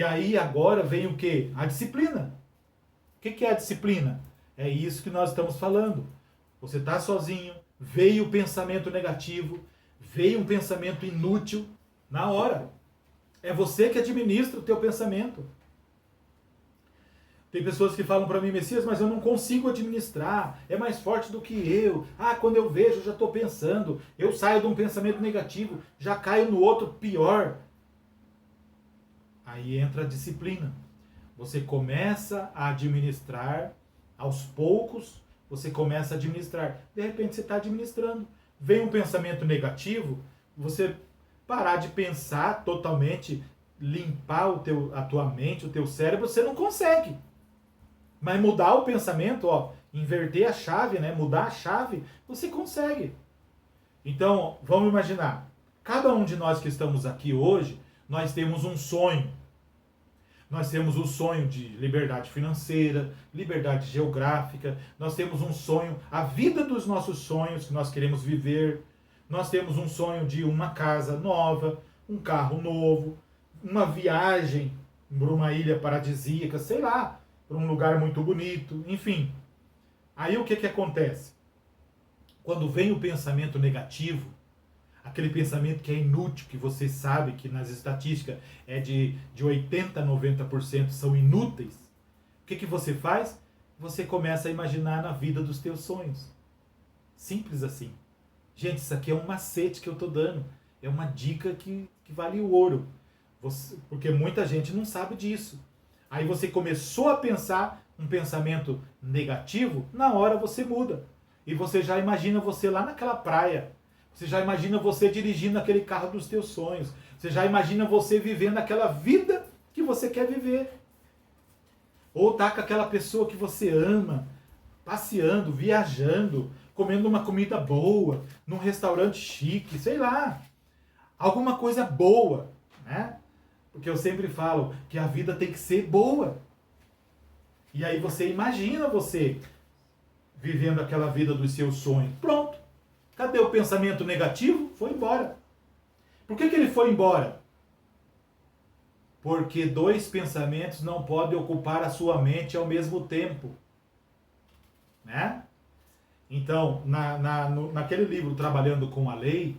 E aí agora vem o quê? A disciplina. O que é a disciplina? É isso que nós estamos falando. Você está sozinho, veio o pensamento negativo, veio um pensamento inútil, na hora. É você que administra o teu pensamento. Tem pessoas que falam para mim, Messias, mas eu não consigo administrar, é mais forte do que eu. Ah, quando eu vejo, eu já estou pensando. Eu saio de um pensamento negativo, já caio no outro pior. Aí entra a disciplina. Você começa a administrar, aos poucos, você começa a administrar. De repente você está administrando. Vem um pensamento negativo, você parar de pensar totalmente, limpar a tua mente, o teu cérebro, você não consegue. Mas mudar o pensamento, ó, inverter a chave, né? Mudar a chave, você consegue. Então, vamos imaginar, cada um de nós que estamos aqui hoje, nós temos um sonho. Nós temos o sonho de liberdade financeira, liberdade geográfica, nós temos um sonho, a vida dos nossos sonhos que nós queremos viver. Nós temos um sonho de uma casa nova, um carro novo, uma viagem para uma ilha paradisíaca, sei lá, para um lugar muito bonito, enfim. Aí o que acontece? Quando vem o pensamento negativo, aquele pensamento que é inútil, que você sabe que nas estatísticas é de 80% a 90% são inúteis, o que você faz? Você começa a imaginar na vida dos teus sonhos. Simples assim. Gente, isso aqui é um macete que eu estou dando. É uma dica que vale o ouro. Porque muita gente não sabe disso. Aí você começou a pensar um pensamento negativo, na hora você muda. E você já imagina você lá naquela praia. Você já imagina você dirigindo aquele carro dos teus sonhos. Você já imagina você vivendo aquela vida que você quer viver. Ou tá com aquela pessoa que você ama, passeando, viajando, comendo uma comida boa, num restaurante chique, sei lá. Alguma coisa boa, né? Porque eu sempre falo que a vida tem que ser boa. E aí você imagina você vivendo aquela vida dos seus sonhos. Pronto. Cadê o pensamento negativo? Foi embora. Por que ele foi embora? Porque dois pensamentos não podem ocupar a sua mente ao mesmo tempo. Né? Então, naquele livro Trabalhando com a Lei,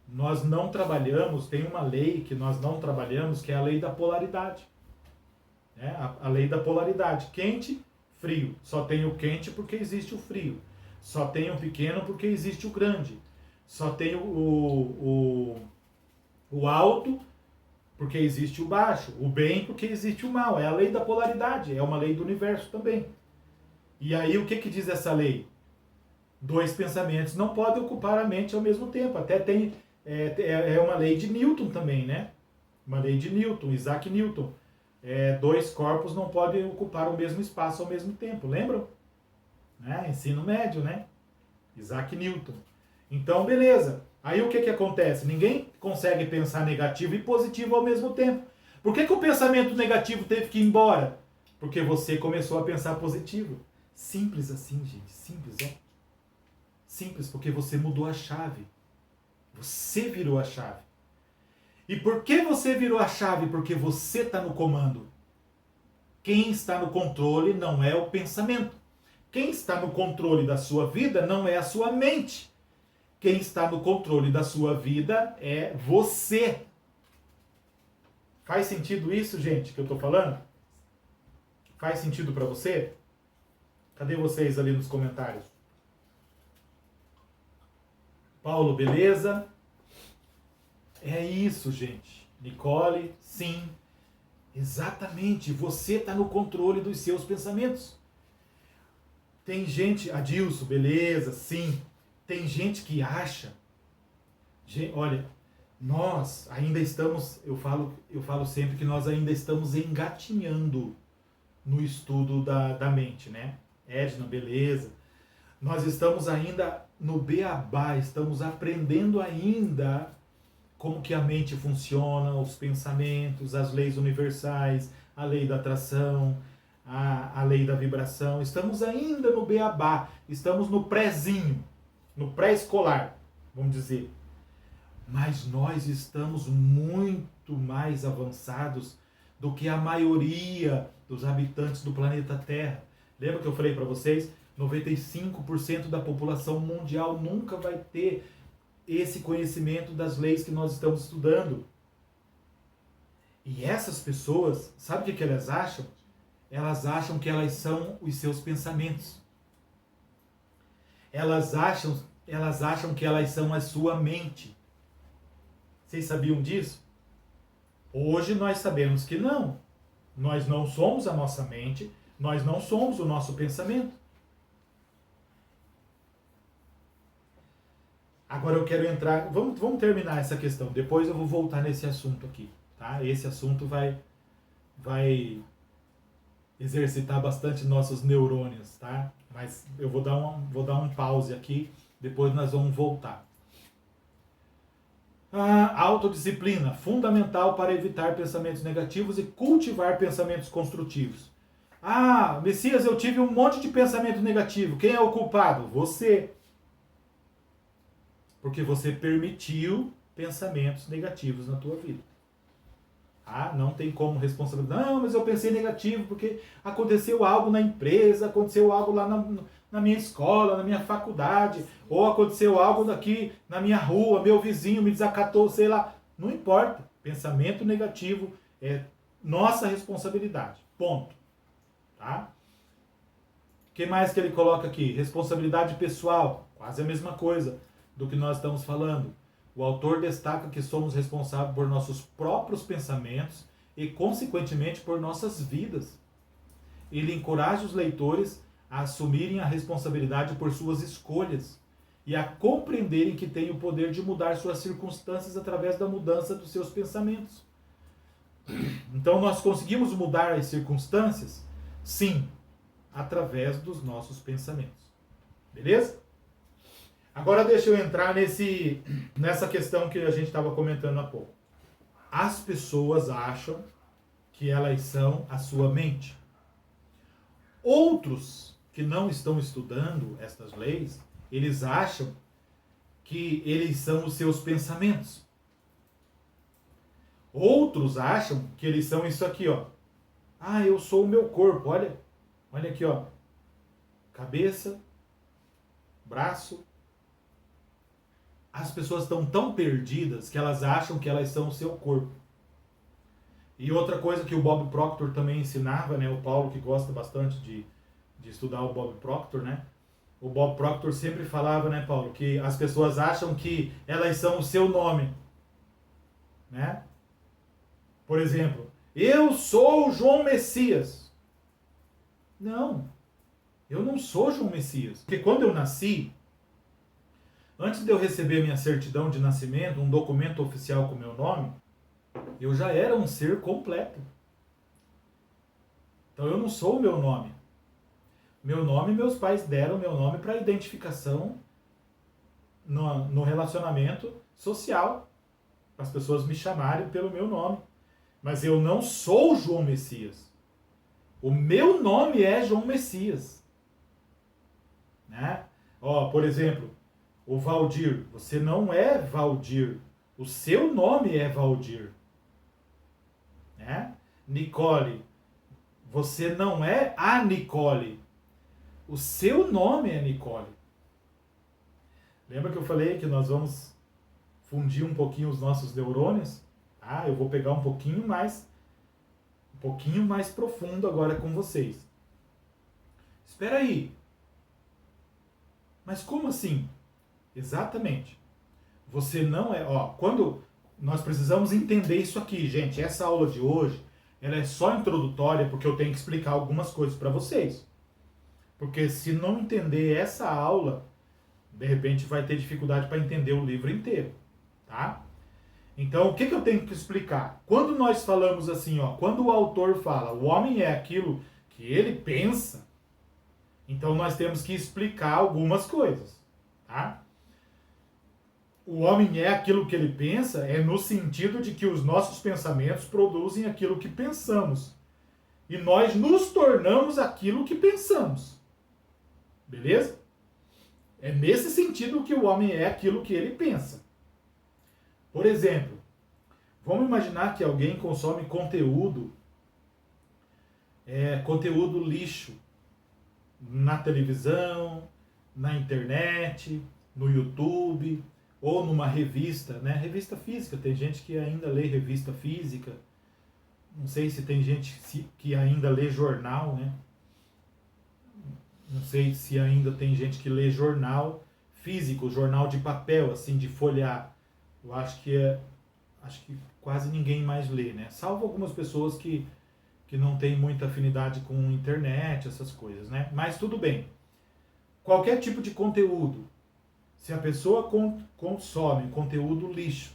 nós não trabalhamos, tem uma lei que nós não trabalhamos, que é a lei da polaridade. Né? A lei da polaridade. Quente, frio. Só tem o quente porque existe o frio. Só tem o pequeno porque existe o grande. Só tem o alto porque existe o baixo. O bem porque existe o mal. É a lei da polaridade. É uma lei do universo também. E aí o que diz essa lei? Dois pensamentos não podem ocupar a mente ao mesmo tempo. Até tem... É uma lei de Newton também, né? Uma lei de Newton, Isaac Newton. Dois corpos não podem ocupar o mesmo espaço ao mesmo tempo. Lembram? Ensino médio, né? Isaac Newton. Então, beleza. Aí o que acontece? Ninguém consegue pensar negativo e positivo ao mesmo tempo. Por que o pensamento negativo teve que ir embora? Porque você começou a pensar positivo. Simples assim, gente. Simples, ó. Simples, porque você mudou a chave. Você virou a chave. E por que você virou a chave? Porque você está no comando. Quem está no controle não é o pensamento. Quem está no controle da sua vida não é a sua mente. Quem está no controle da sua vida é você. Faz sentido isso, gente, que eu estou falando? Faz sentido para você? Cadê vocês ali nos comentários? Paulo, beleza? É isso, gente. Nicole, sim. Exatamente. Você está no controle dos seus pensamentos. Tem gente, Adilson, beleza, sim. Tem gente que acha, olha, nós ainda estamos, eu falo sempre que nós ainda estamos engatinhando no estudo da mente, né? Edna, beleza. Nós estamos ainda no beabá, estamos aprendendo ainda como que a mente funciona, os pensamentos, as leis universais, a lei da atração, a lei da vibração. Estamos ainda no beabá, estamos no prézinho, no pré-escolar, vamos dizer. Mas nós estamos muito mais avançados do que a maioria dos habitantes do planeta Terra. Lembra que eu falei para vocês? 95% da população mundial nunca vai ter esse conhecimento das leis que nós estamos estudando. E essas pessoas, sabe o que elas acham? Elas acham que elas são os seus pensamentos. Elas acham que elas são a sua mente. Vocês sabiam disso? Hoje nós sabemos que não. Nós não somos a nossa mente, nós não somos o nosso pensamento. Agora eu quero entrar, vamos terminar essa questão, depois eu vou voltar nesse assunto aqui, tá? Esse assunto vai exercitar bastante nossos neurônios, tá? Mas eu vou dar um pause aqui, depois nós vamos voltar. A autodisciplina, fundamental para evitar pensamentos negativos e cultivar pensamentos construtivos. Ah, Messias, eu tive um monte de pensamento negativo. Quem é o culpado? Você. Porque você permitiu pensamentos negativos na tua vida. Ah, não tem como responsabilizar. Não, mas eu pensei negativo porque aconteceu algo na empresa, aconteceu algo lá na minha escola, na minha faculdade, ou aconteceu algo aqui na minha rua, meu vizinho me desacatou, sei lá. Não importa. Pensamento negativo é nossa responsabilidade. Ponto. Tá? O que mais que ele coloca aqui? Responsabilidade pessoal. Quase a mesma coisa do que nós estamos falando. O autor destaca que somos responsáveis por nossos próprios pensamentos e, consequentemente, por nossas vidas. Ele encoraja os leitores a assumirem a responsabilidade por suas escolhas e a compreenderem que têm o poder de mudar suas circunstâncias através da mudança dos seus pensamentos. Então, nós conseguimos mudar as circunstâncias? Sim, através dos nossos pensamentos. Beleza? Agora deixa eu entrar nessa questão que a gente estava comentando há pouco. As pessoas acham que elas são a sua mente. Outros que não estão estudando estas leis, eles acham que eles são os seus pensamentos. Outros acham que eles são isso aqui, ó. Ah, eu sou o meu corpo, olha aqui, ó. Cabeça, braço. As pessoas estão tão perdidas que elas acham que elas são o seu corpo. E outra coisa que o Bob Proctor também ensinava, né? O Paulo, que gosta bastante de estudar o Bob Proctor, né? O Bob Proctor sempre falava, né, Paulo, que as pessoas acham que elas são o seu nome, né? Por exemplo, eu sou o João Messias. Não, eu não sou João Messias. Porque quando eu nasci, antes de eu receber minha certidão de nascimento, um documento oficial com meu nome, eu já era um ser completo. Então eu não sou o meu nome. Meu nome, meus pais deram meu nome para identificação no relacionamento social. Para as pessoas me chamarem pelo meu nome. Mas eu não sou João Messias. O meu nome é João Messias. Né? Ó, por exemplo, o Valdir, você não é Valdir. O seu nome é Valdir. Né? Nicole, você não é a Nicole. O seu nome é Nicole. Lembra que eu falei que nós vamos fundir um pouquinho os nossos neurônios? Ah, eu vou pegar um pouquinho mais profundo agora com vocês. Espera aí. Mas como assim? Exatamente. Você não é... Ó, quando nós precisamos entender isso aqui, gente, essa aula de hoje, ela é só introdutória porque eu tenho que explicar algumas coisas para vocês. Porque se não entender essa aula, de repente vai ter dificuldade para entender o livro inteiro, tá? Então, o que eu tenho que explicar? Quando nós falamos assim, ó, quando o autor fala, o homem é aquilo que ele pensa, então nós temos que explicar algumas coisas, tá? O homem é aquilo que ele pensa é no sentido de que os nossos pensamentos produzem aquilo que pensamos. E nós nos tornamos aquilo que pensamos. Beleza? É nesse sentido que o homem é aquilo que ele pensa. Por exemplo, vamos imaginar que alguém consome conteúdo conteúdo lixo na televisão, na internet, no YouTube ou numa revista, né? Revista física, tem gente que ainda lê revista física. Não sei se tem gente que ainda lê jornal, né? Não sei se ainda tem gente que lê jornal físico, jornal de papel, assim, de folhear. Eu acho que quase ninguém mais lê, né? Salvo algumas pessoas que não têm muita afinidade com internet, essas coisas, né? Mas tudo bem. Qualquer tipo de conteúdo, se a pessoa consome conteúdo lixo,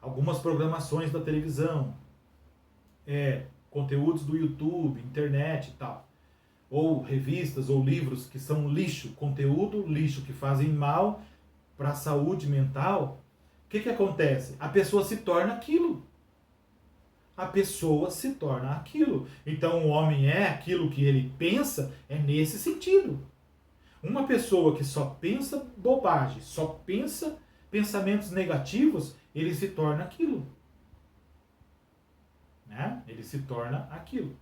algumas programações da televisão, conteúdos do YouTube, internet e tal, ou revistas ou livros que são lixo, conteúdo lixo, que fazem mal para a saúde mental, o que acontece? A pessoa se torna aquilo. A pessoa se torna aquilo. Então o homem é aquilo que ele pensa, é nesse sentido. Uma pessoa que só pensa bobagem, só pensa pensamentos negativos, ele se torna aquilo. Né? Ele se torna aquilo.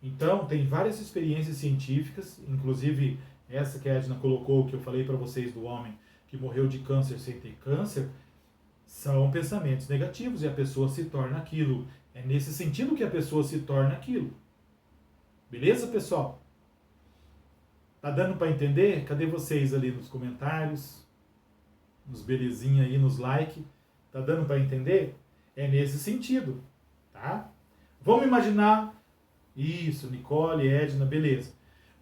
Então, tem várias experiências científicas, inclusive essa que a Edna colocou, que eu falei para vocês do homem que morreu de câncer sem ter câncer, são pensamentos negativos e a pessoa se torna aquilo. É nesse sentido que a pessoa se torna aquilo. Beleza, pessoal? Tá dando para entender? Cadê vocês ali nos comentários? Nos belezinha aí, nos like. Tá dando para entender? É nesse sentido, tá? Vamos imaginar... Isso, Nicole, Edna, beleza.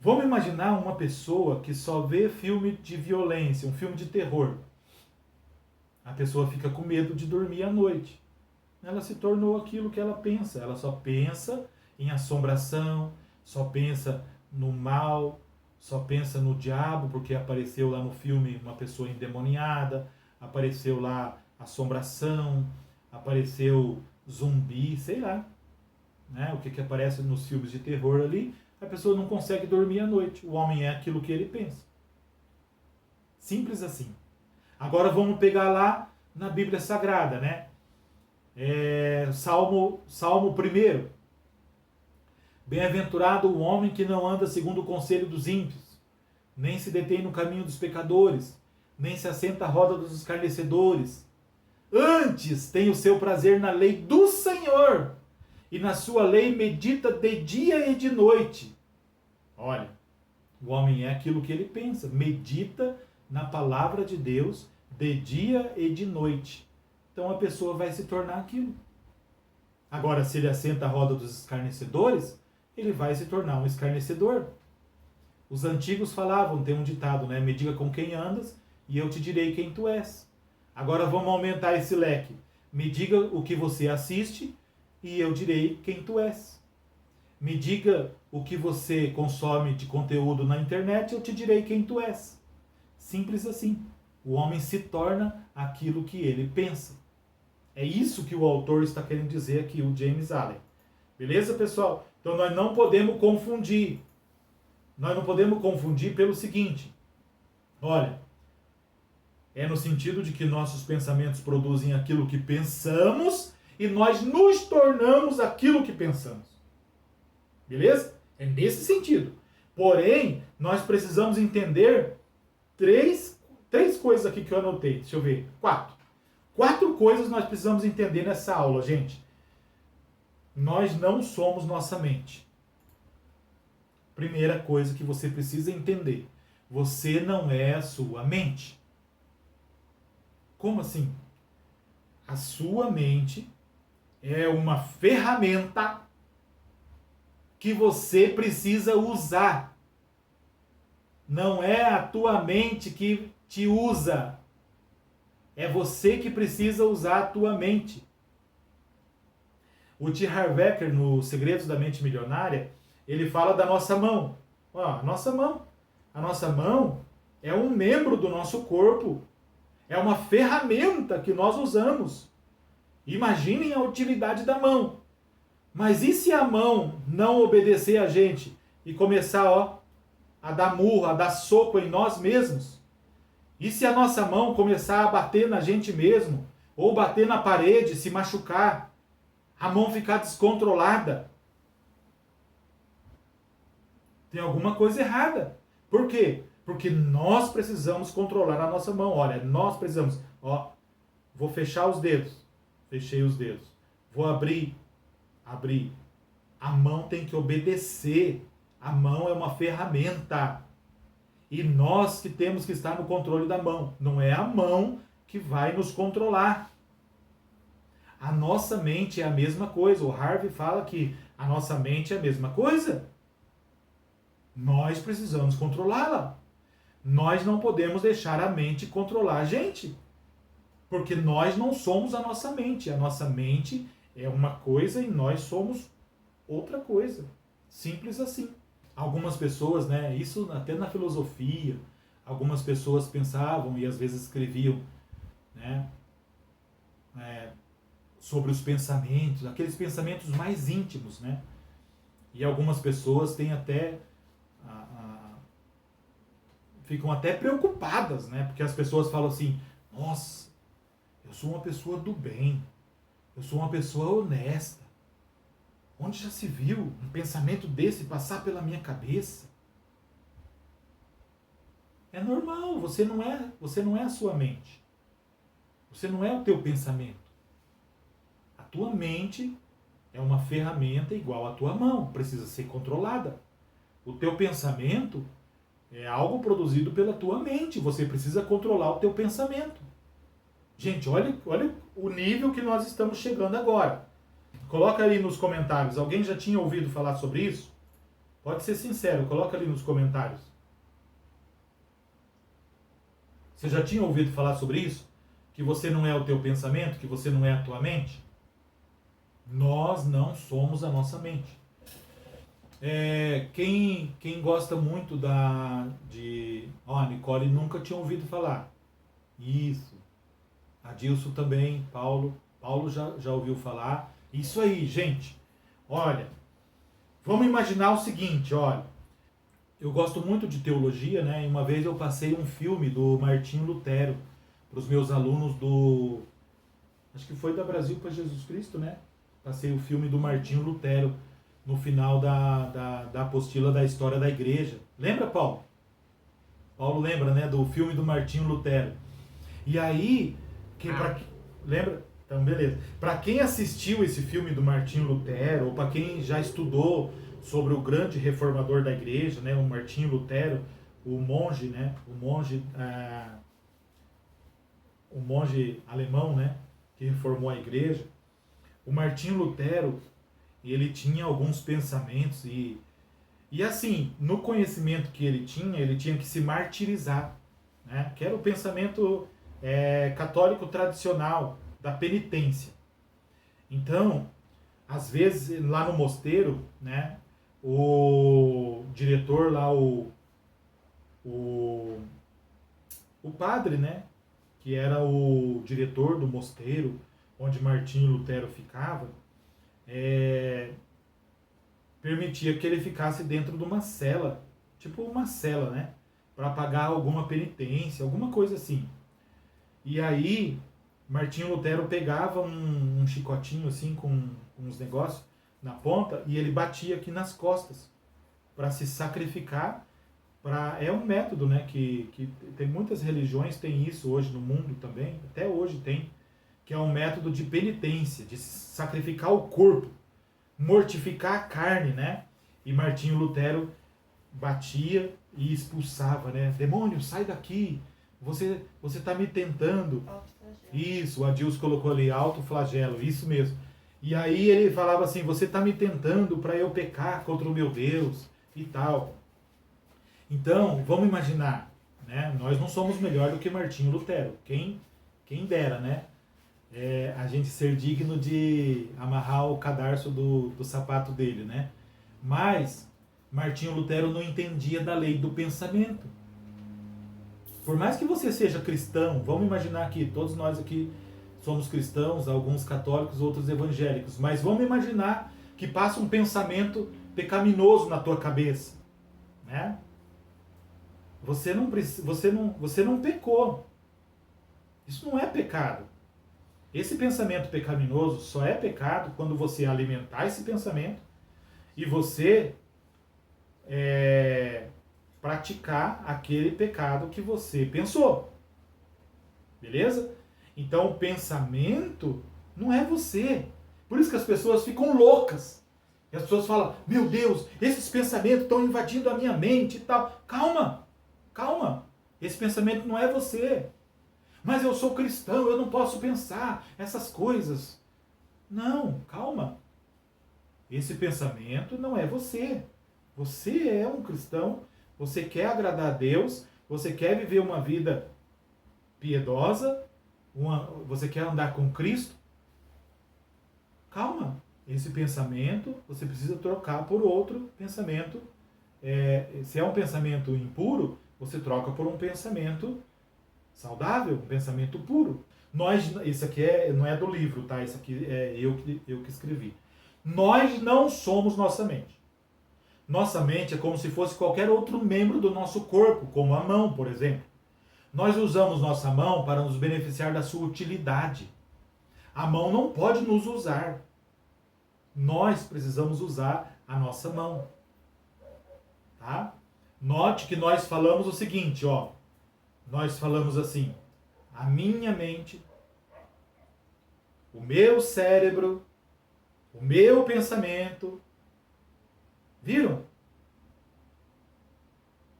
Vamos imaginar uma pessoa que só vê filme de violência, um filme de terror. A pessoa fica com medo de dormir à noite. Ela se tornou aquilo que ela pensa. Ela só pensa em assombração, só pensa no mal, só pensa no diabo, porque apareceu lá no filme uma pessoa endemoniada, apareceu lá assombração, apareceu zumbi, sei lá. Né? O que aparece nos filmes de terror ali, a pessoa não consegue dormir à noite. O homem é aquilo que ele pensa. Simples assim. Agora vamos pegar lá na Bíblia Sagrada, né? Salmo 1. Bem-aventurado o homem que não anda segundo o conselho dos ímpios, nem se detém no caminho dos pecadores, nem se assenta à roda dos escarnecedores. Antes tem o seu prazer na lei do Senhor, e na sua lei medita de dia e de noite. Olha, o homem é aquilo que ele pensa. Medita na palavra de Deus de dia e de noite. Então a pessoa vai se tornar aquilo. Agora, se ele assenta à roda dos escarnecedores, ele vai se tornar um escarnecedor. Os antigos falavam, tem um ditado, né? Me diga com quem andas e eu te direi quem tu és. Agora vamos aumentar esse leque. Me diga o que você assiste e eu direi quem tu és. Me diga o que você consome de conteúdo na internet e eu te direi quem tu és. Simples assim. O homem se torna aquilo que ele pensa. É isso que o autor está querendo dizer aqui, o James Allen. Beleza, pessoal? Então nós não podemos confundir. Nós não podemos confundir pelo seguinte. Olha, é no sentido de que nossos pensamentos produzem aquilo que pensamos e nós nos tornamos aquilo que pensamos. Beleza? É nesse sentido. Porém, nós precisamos entender três coisas aqui que eu anotei. Deixa eu ver. 4 coisas nós precisamos entender nessa aula, gente. Nós não somos nossa mente. Primeira coisa que você precisa entender. Você não é a sua mente. Como assim? A sua mente é uma ferramenta que você precisa usar. Não é a tua mente que te usa. É você que precisa usar a tua mente. O T. Harv Eker, no Segredos da Mente Milionária, ele fala da nossa mão. Ó, a nossa mão. A nossa mão é um membro do nosso corpo. É uma ferramenta que nós usamos. Imaginem a utilidade da mão. Mas e se a mão não obedecer a gente e começar a dar murro, a dar soco em nós mesmos? E se a nossa mão começar a bater na gente mesmo? Ou bater na parede, se machucar? A mão ficar descontrolada? Tem alguma coisa errada. Por quê? Porque nós precisamos controlar a nossa mão. Olha, nós precisamos. Ó, vou fechar os dedos. Fechei os dedos. Vou abrir. Abri. A mão tem que obedecer. A mão é uma ferramenta. E nós que temos que estar no controle da mão. Não é a mão que vai nos controlar. A nossa mente é a mesma coisa. O Harvey fala que a nossa mente é a mesma coisa. Nós precisamos controlá-la. Nós não podemos deixar a mente controlar a gente. Porque nós não somos a nossa mente. A nossa mente é uma coisa e nós somos outra coisa. Simples assim. Algumas pessoas, né, isso até na filosofia, algumas pessoas pensavam e às vezes escreviam, né, sobre os pensamentos, aqueles pensamentos mais íntimos, né? E algumas pessoas têm até ficam até preocupadas, né? Porque as pessoas falam assim: nossa, eu sou uma pessoa do bem, eu sou uma pessoa honesta. Onde já se viu um pensamento desse passar pela minha cabeça? É normal, você não é a sua mente. Você não é o teu pensamento. A tua mente é uma ferramenta igual à tua mão, precisa ser controlada. O teu pensamento é algo produzido pela tua mente, você precisa controlar o teu pensamento. Gente, olha o nível que nós estamos chegando agora. Coloca ali nos comentários, alguém já tinha ouvido falar sobre isso? Pode ser sincero, coloca ali nos comentários. Você já tinha ouvido falar sobre isso? Que você não é o teu pensamento, que você não é a tua mente? Nós não somos a nossa mente. Quem gosta muito a Nicole nunca tinha ouvido falar. Isso. Adilson também, Paulo já ouviu falar. Isso aí, gente. Olha, vamos imaginar o seguinte, olha. Eu gosto muito de teologia, né? E uma vez eu passei um filme do Martinho Lutero para os meus alunos acho que foi da Brasil para Jesus Cristo, né? Passei o filme do Martinho Lutero no final da apostila da história da igreja. Lembra, Paulo? Paulo lembra, né? Do filme do Martinho Lutero. E aí, lembra? Então, beleza. Para quem assistiu esse filme do Martinho Lutero, ou para quem já estudou sobre o grande reformador da igreja, né, o Martinho Lutero, o monge, né, o monge alemão, né, que reformou a igreja, o Martinho Lutero, ele tinha alguns pensamentos e assim, no conhecimento que ele tinha que se martirizar, né, que era o pensamento católico tradicional, da penitência. Então, às vezes, lá no mosteiro, né, o diretor lá, o padre, né, que era o diretor do mosteiro, onde Martinho Lutero ficava, permitia que ele ficasse dentro de uma cela, tipo uma cela, né, para pagar alguma penitência, alguma coisa assim. E aí, Martinho Lutero pegava um chicotinho assim com uns negócios na ponta e ele batia aqui nas costas para se sacrificar. É um método, né, que tem muitas religiões, tem isso hoje no mundo também, até hoje tem, que é um método de penitência, de sacrificar o corpo, mortificar a carne, né? E Martinho Lutero batia e expulsava, né? Demônio, sai daqui! Você está me tentando. Isso, o Adilson colocou ali, autoflagelo, isso mesmo. E aí ele falava assim, você está me tentando para eu pecar contra o meu Deus e tal. Então, vamos imaginar, né? Nós não somos melhor do que Martinho Lutero. Quem dera, né? A gente ser digno de amarrar o cadarço do sapato dele, né? Mas Martinho Lutero não entendia da lei do pensamento. Por mais que você seja cristão, vamos imaginar que todos nós aqui somos cristãos, alguns católicos, outros evangélicos, mas vamos imaginar que passa um pensamento pecaminoso na tua cabeça, né? Você não pecou. Isso não é pecado. Esse pensamento pecaminoso só é pecado quando você alimentar esse pensamento e você praticar aquele pecado que você pensou. Beleza? Então o pensamento não é você. Por isso que as pessoas ficam loucas. E as pessoas falam, meu Deus, esses pensamentos estão invadindo a minha mente e tal. Calma, calma. Esse pensamento não é você. Mas eu sou cristão, eu não posso pensar essas coisas. Não, calma. Esse pensamento não é você. Você é um cristão, você quer agradar a Deus, você quer viver uma vida piedosa, você quer andar com Cristo. Calma. Esse pensamento você precisa trocar por outro pensamento. Se é um pensamento impuro, você troca por um pensamento saudável, um pensamento puro. Isso aqui não é do livro, tá? Isso aqui é eu que escrevi. Nós não somos nossa mente. Nossa mente é como se fosse qualquer outro membro do nosso corpo, como a mão, por exemplo. Nós usamos nossa mão para nos beneficiar da sua utilidade. A mão não pode nos usar. Nós precisamos usar a nossa mão. Tá? Note que nós falamos o seguinte, ó. Nós falamos assim: a minha mente, o meu cérebro, o meu pensamento. Viram?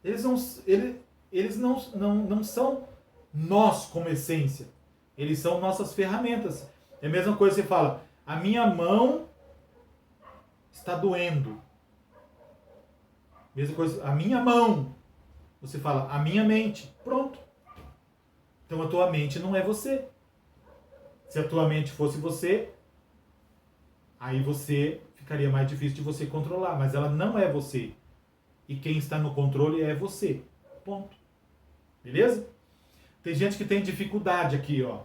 Eles não são nós como essência. Eles são nossas ferramentas. É a mesma coisa que você fala, a minha mão está doendo. Mesma coisa, a minha mão. Você fala, a minha mente. Pronto. Então a tua mente não é você. Se a tua mente fosse você, aí ficaria mais difícil de você controlar. Mas ela não é você. E quem está no controle é você. Ponto. Beleza? Tem gente que tem dificuldade aqui, ó.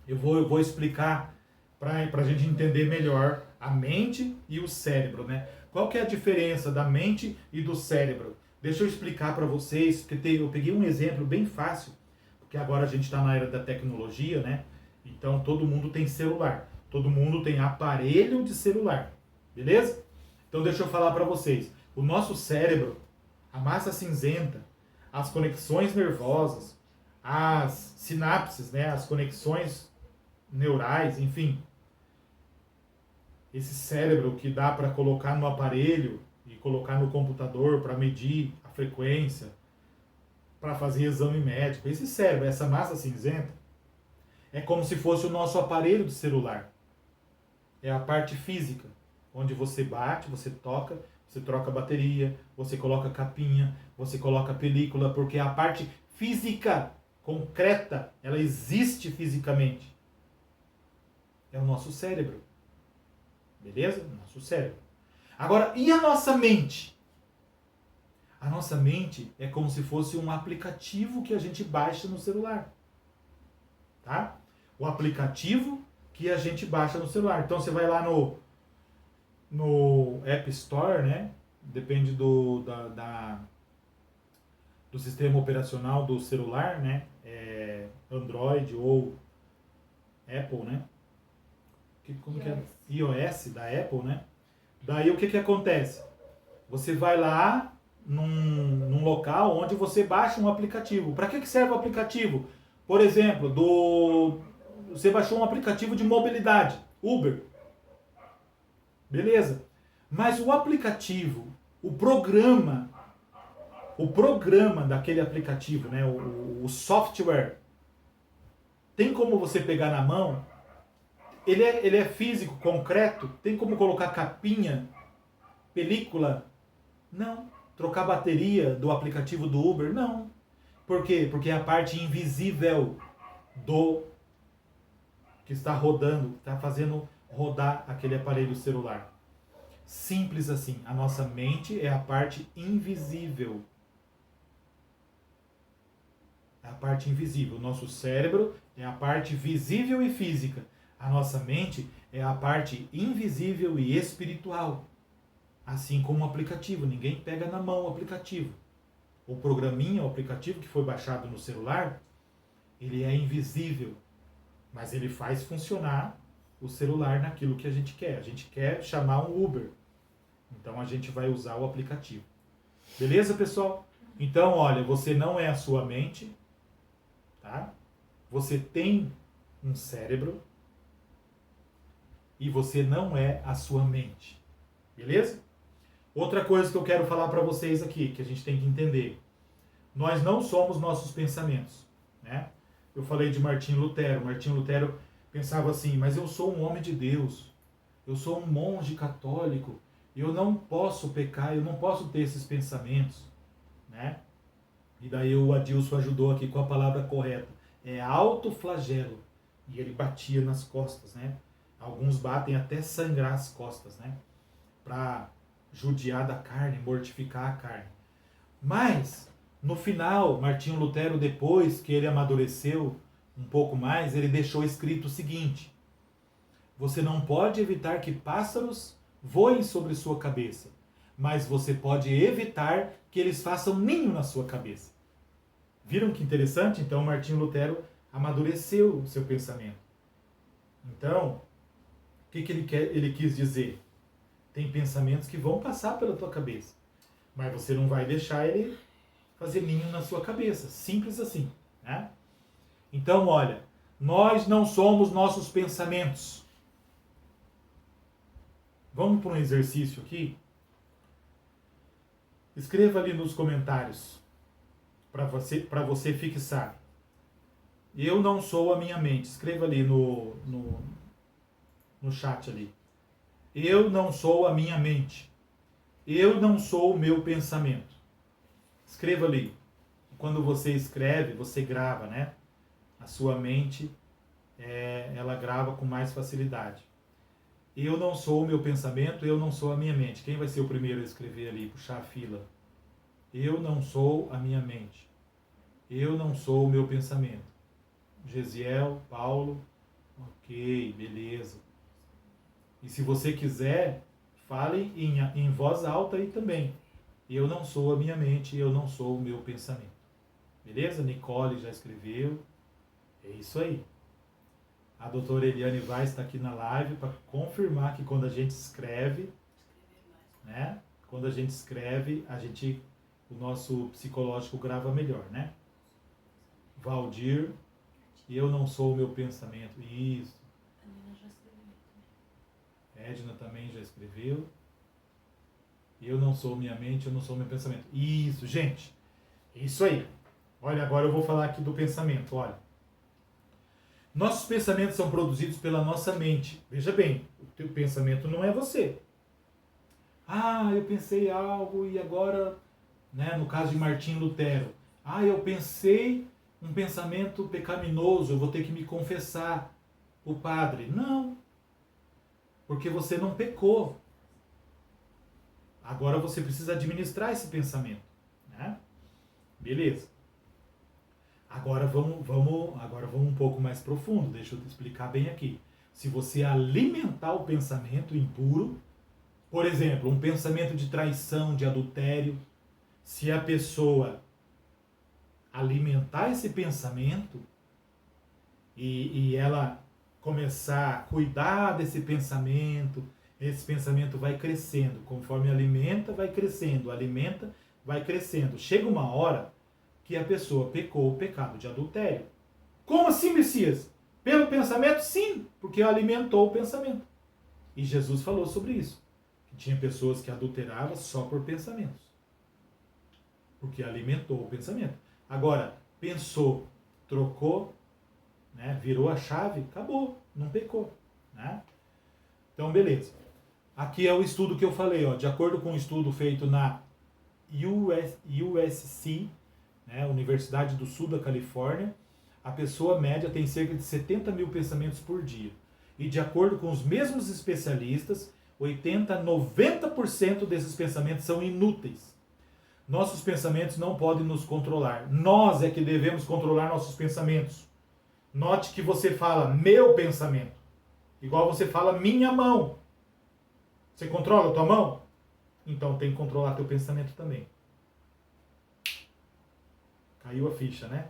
Eu vou explicar para a gente entender melhor a mente e o cérebro, né? Qual que é a diferença da mente e do cérebro? Deixa eu explicar para vocês, porque eu peguei um exemplo bem fácil, porque agora a gente está na era da tecnologia, né? Então todo mundo tem celular, todo mundo tem aparelho de celular, beleza? Então deixa eu falar para vocês. O nosso cérebro, a massa cinzenta, as conexões nervosas, as sinapses, né? As conexões neurais, enfim. Esse cérebro que dá para colocar no aparelho e colocar no computador para medir a frequência, para fazer exame médico. Esse cérebro, essa massa cinzenta, é como se fosse o nosso aparelho de celular. É a parte física, onde você bate, você toca, você troca a bateria, você coloca capinha, você coloca película, porque a parte física, concreta, ela existe fisicamente. É o nosso cérebro. Beleza? Nosso cérebro. Agora, e a nossa mente? A nossa mente é como se fosse um aplicativo que a gente baixa no celular. Tá? O aplicativo que a gente baixa no celular. Então você vai lá no App Store, né? Depende do sistema operacional do celular, né? Android ou Apple, né? Como que é? iOS da Apple, né? Daí o que acontece? Você vai lá num local onde você baixa um aplicativo. Para que serve o aplicativo? Por exemplo, você baixou um aplicativo de mobilidade, Uber. Beleza. Mas o aplicativo, o programa daquele aplicativo, né? O software, tem como você pegar na mão? Ele é físico, concreto? Tem como colocar capinha, película? Não. Trocar bateria do aplicativo do Uber? Não. Por quê? Porque é a parte invisível do que está rodando, está fazendo rodar aquele aparelho celular. Simples assim. A nossa mente é a parte invisível. É a parte invisível. O nosso cérebro é a parte visível e física. A nossa mente é a parte invisível e espiritual. Assim como o aplicativo. Ninguém pega na mão o aplicativo. O programinha, o aplicativo que foi baixado no celular, ele é invisível. Mas ele faz funcionar o celular naquilo que a gente quer. A gente quer chamar um Uber. Então a gente vai usar o aplicativo. Beleza, pessoal? Então, olha, você não é a sua mente, tá? Você tem um cérebro e você não é a sua mente. Beleza? Outra coisa que eu quero falar para vocês aqui, que a gente tem que entender. Nós não somos nossos pensamentos, né? Eu falei de Martinho Lutero. Martinho Lutero pensava assim, mas eu sou um homem de Deus. Eu sou um monge católico. Eu não posso pecar, eu não posso ter esses pensamentos, né? E daí o Adilson ajudou aqui com a palavra correta. É autoflagelo. E ele batia nas costas, né? Alguns batem até sangrar as costas, né? Para judiar da carne, mortificar a carne. Mas, no final, Martinho Lutero, depois que ele amadureceu um pouco mais, ele deixou escrito o seguinte: você não pode evitar que pássaros voem sobre sua cabeça, mas você pode evitar que eles façam ninho na sua cabeça. Viram que interessante? Então, Martinho Lutero amadureceu o seu pensamento. Então, o que ele quis dizer? Tem pensamentos que vão passar pela tua cabeça, mas você não vai deixar ele fazer ninho na sua cabeça. Simples assim, né? Então, olha, nós não somos nossos pensamentos. Vamos para um exercício aqui? Escreva ali nos comentários para você fixar. Eu não sou a minha mente. Escreva ali no chat ali. Eu não sou a minha mente. Eu não sou o meu pensamento. Escreva ali. Quando você escreve, você grava, né? A sua mente, ela grava com mais facilidade. Eu não sou o meu pensamento, eu não sou a minha mente. Quem vai ser o primeiro a escrever ali, puxar a fila? Eu não sou a minha mente. Eu não sou o meu pensamento. Gesiel, Paulo, ok, beleza. E se você quiser, fale em voz alta aí também. Eu não sou a minha mente, eu não sou o meu pensamento. Beleza? Nicole já escreveu. É isso aí. A doutora Eliane vai estar aqui na live para confirmar que quando a gente escreve, né? Quando a gente escreve, o nosso psicológico grava melhor, né? Valdir, eu não sou o meu pensamento. Isso. Edna também já escreveu. Eu não sou minha mente, eu não sou meu pensamento. Isso, gente. Isso aí. Olha, agora eu vou falar aqui do pensamento. Olha. Nossos pensamentos são produzidos pela nossa mente. Veja bem, o teu pensamento não é você. Ah, eu pensei algo e agora, né, no caso de Martinho Lutero, eu pensei um pensamento pecaminoso, eu vou ter que me confessar o padre. Não, porque você não pecou. Agora você precisa administrar esse pensamento, né? Beleza. Agora vamos um pouco mais profundo. Deixa eu te explicar bem aqui. Se você alimentar o pensamento impuro, por exemplo, um pensamento de traição, de adultério, se a pessoa alimentar esse pensamento e ela começar a cuidar desse pensamento, esse pensamento vai crescendo. Conforme alimenta, vai crescendo. Alimenta, vai crescendo. Chega uma hora que a pessoa pecou o pecado de adultério. Como assim, Messias? Pelo pensamento? Sim, porque alimentou o pensamento. E Jesus falou sobre isso. Que tinha pessoas que adulteravam só por pensamentos. Porque alimentou o pensamento. Agora, pensou, trocou, né, virou a chave, acabou, não pecou. Né? Então, beleza. Aqui é o estudo que eu falei. Ó, de acordo com um estudo feito na USC, né, Universidade do Sul da Califórnia, a pessoa média tem cerca de 70 mil pensamentos por dia. E de acordo com os mesmos especialistas, 80 a 90% desses pensamentos são inúteis. Nossos pensamentos não podem nos controlar. Nós é que devemos controlar nossos pensamentos. Note que você fala meu pensamento, igual você fala minha mão. Você controla a tua mão? Então tem que controlar teu pensamento também. Caiu a ficha, né?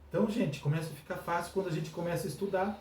Então, gente, começa a ficar fácil quando a gente começa a estudar.